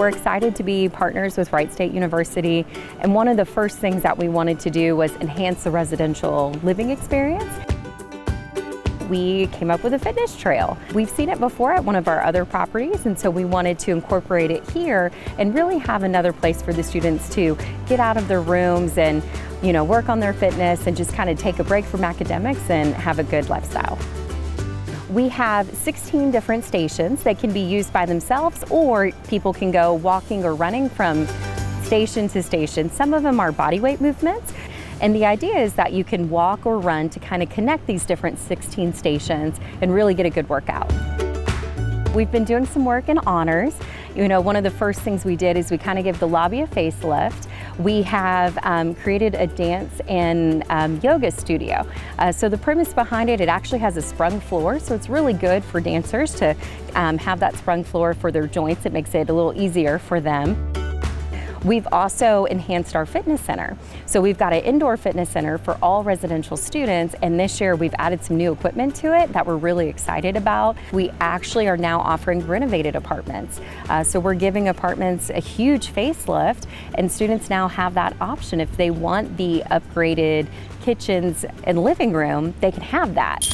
We're excited to be partners with Wright State University, and one of the first things that we wanted to do was enhance the residential living experience. We came up with a fitness trail. We've seen it before at one of our other properties, and so we wanted to incorporate it here and really have another place for the students to get out of their rooms and, work on their fitness and just kind of take a break from academics and have a good lifestyle. We have 16 different stations that can be used by themselves, or people can go walking or running from station to station. Some of them are body weight movements. And the idea is that you can walk or run to kind of connect these different 16 stations and really get a good workout. We've been doing some work in honors. One of the first things we did is we kind of give the lobby a facelift. We have created a dance and yoga studio. So the premise behind it actually has a sprung floor, so it's really good for dancers to have that sprung floor for their joints. It makes it a little easier for them. We've also enhanced our fitness center. So we've got an indoor fitness center for all residential students, and this year we've added some new equipment to it that we're really excited about. We actually are now offering renovated apartments. So we're giving apartments a huge facelift, and students now have that option. If they want the upgraded kitchens and living room, they can have that.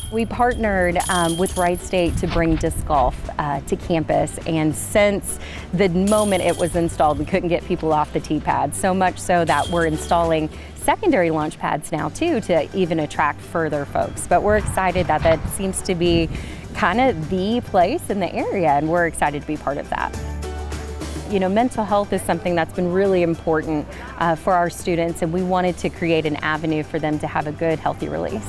We partnered with Wright State to bring disc golf to campus, and since the moment it was installed, we couldn't get people off the tee pad, so much so that we're installing secondary launch pads now too to even attract further folks. But we're excited that that seems to be kind of the place in the area, and we're excited to be part of that. Mental health is something that's been really important for our students, and we wanted to create an avenue for them to have a good, healthy release.